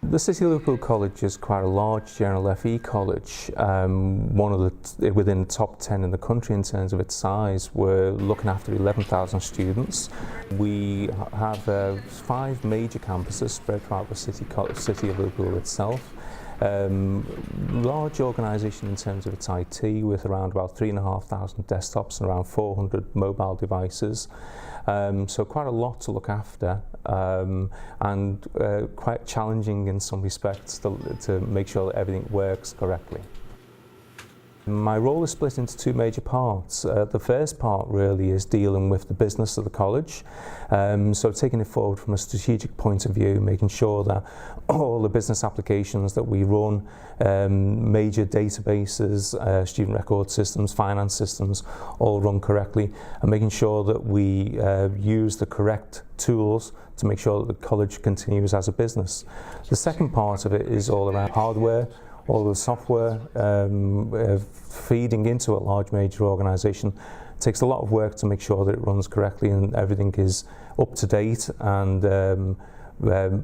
The City of Liverpool College is quite a large general FE college, one of the within the top 10 in the country in terms of its size. We're looking after 11,000 students. We have 5 major campuses spread throughout the City of Liverpool itself. Large organisation in terms of its IT, with around about 3,500 desktops and around 400 mobile devices. So quite a lot to look after, and quite challenging in some respects to make sure that everything works correctly. My role is split into 2 major parts. The first part really is dealing with the business of the college, so taking it forward from a strategic point of view, making sure that all the business applications that we run, major databases, student record systems, finance systems, all run correctly, and making sure that we use the correct tools to make sure that the college continues as a business. The second part of it is all around hardware. All the software feeding into a large major organisation takes a lot of work to make sure that it runs correctly and everything is up to date and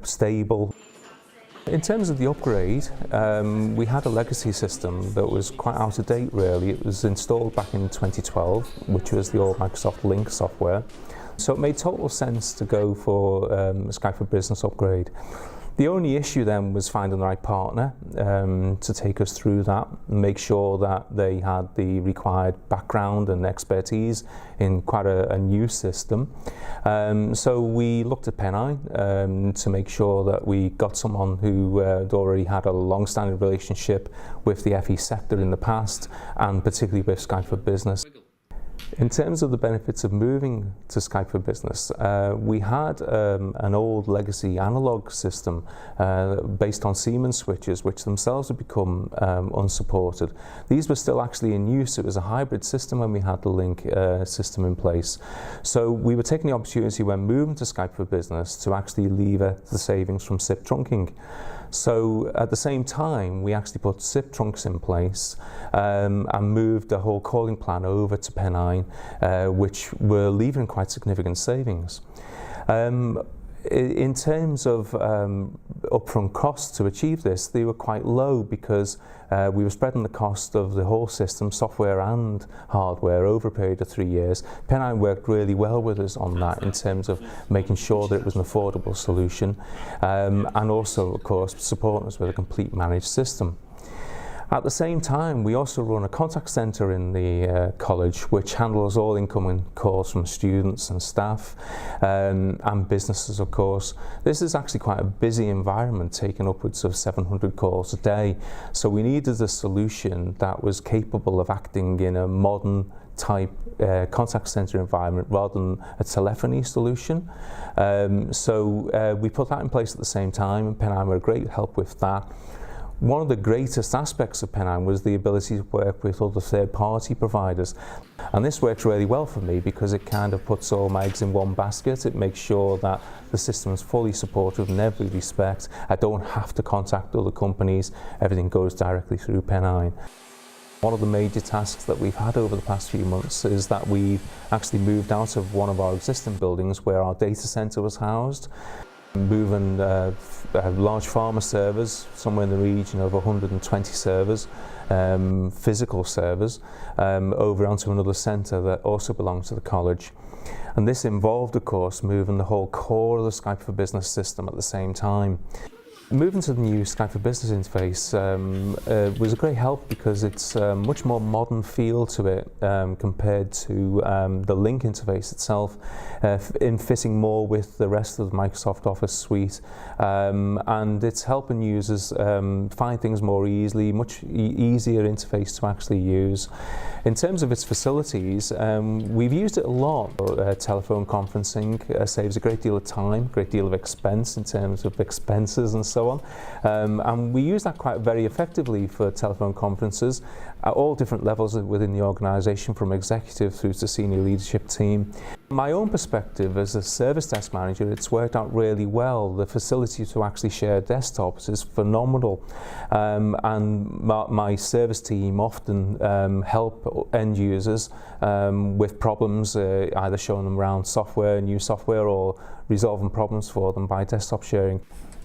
stable. In terms of the upgrade, we had a legacy system that was quite out of date really. It was installed back in 2012, which was the old Microsoft Link software. So it made total sense to go for a Skype for Business upgrade. The only issue then was finding the right partner to take us through that and make sure that they had the required background and expertise in quite a new system. So we looked at Pennine to make sure that we got someone who had already had a long-standing relationship with the FE sector in the past, and particularly with Skype for Business. In terms of the benefits of moving to Skype for Business, we had an old legacy analog system based on Siemens switches, which themselves had become unsupported. These were still actually in use. It was a hybrid system when we had the Link system in place. So we were taking the opportunity when moving to Skype for Business to actually lever the savings from SIP trunking. So at the same time, we actually put SIP trunks in place and moved the whole calling plan over to Pennine, which were leaving quite significant savings. In terms of upfront costs to achieve this, they were quite low because we were spreading the cost of the whole system, software and hardware, over a period of 3 years. Pennine worked really well with us on that in terms of making sure that it was an affordable solution, and also, of course, supporting us with a complete managed system. At the same time, we also run a contact centre in the college, which handles all incoming calls from students and staff, and businesses, of course. This is actually quite a busy environment, taking upwards of 700 calls a day. So we needed a solution that was capable of acting in a modern type contact centre environment rather than a telephony solution. So we put that in place at the same time, and Pennine were a great help with that. One of the greatest aspects of Pennine was the ability to work with other third-party providers, and this works really well for me because it kind of puts all my eggs in one basket. It makes sure that the system is fully supportive in every respect. I don't have to contact other companies. Everything goes directly through Pennine. One of the major tasks that we've had over the past few months is that we've actually moved out of one of our existing buildings where our data centre was housed, moving large pharma servers, somewhere in the region of 120 servers, physical servers, over onto another centre that also belongs to the college. And this involved, of course, moving the whole core of the Skype for Business system at the same time. Moving to the new Skype for Business interface was a great help because it's a much more modern feel to it compared to the Link interface itself, in fitting more with the rest of the Microsoft Office suite, and it's helping users find things more easily, much easier interface to actually use. In terms of its facilities, we've used it a lot. Telephone conferencing saves a great deal of time, a great deal of expense in terms of expenses and so on. And we use that quite very effectively for telephone conferences at all different levels within the organisation, from executive through to senior leadership team. My own perspective as a service desk manager, it's worked out really well. The facility to actually share desktops is phenomenal, and my service team often help end users with problems, either showing them around software, new software, or resolving problems for them by desktop sharing.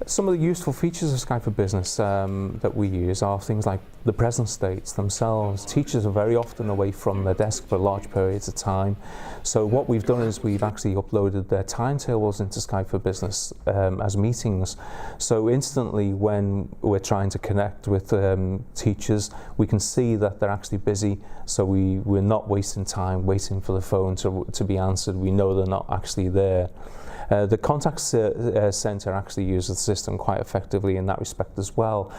Some of the useful features of Skype for Business that we use are things like the presence states themselves. Teachers are very often away from their desk for large periods of time. So what we've done is we've actually uploaded their timetables into Skype for Business as meetings. So instantly when we're trying to connect with teachers, we can see that they're actually busy. So we're not wasting time waiting for the phone to be answered. We know they're not actually there. The contact centre actually uses the system quite effectively in that respect as well.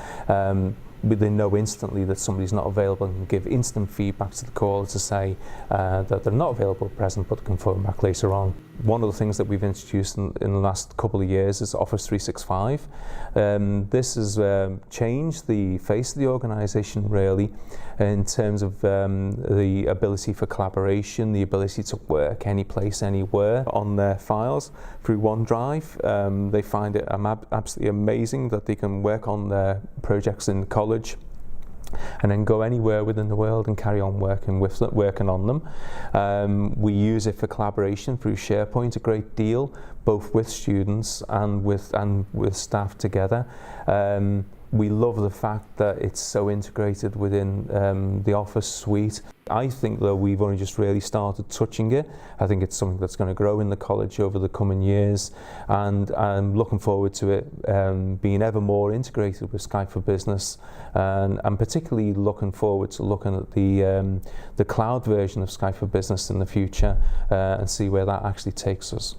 They know instantly that somebody's not available and can give instant feedback to the caller to say that they're not available at present but can phone back later on. One of the things that we've introduced in the last couple of years is Office 365. This has changed the face of the organisation really in terms of the ability for collaboration, the ability to work any place, anywhere on their files through OneDrive. They find it absolutely amazing that they can work on their projects in college and then go anywhere within the world and carry on working on them. We use it for collaboration through SharePoint a great deal, both with students and with staff together. We love the fact that it's so integrated within the Office suite. I think that we've only just really started touching it. I think it's something that's going to grow in the college over the coming years, and I'm looking forward to it being ever more integrated with Skype for Business, and particularly looking forward to looking at the cloud version of Skype for Business in the future and see where that actually takes us.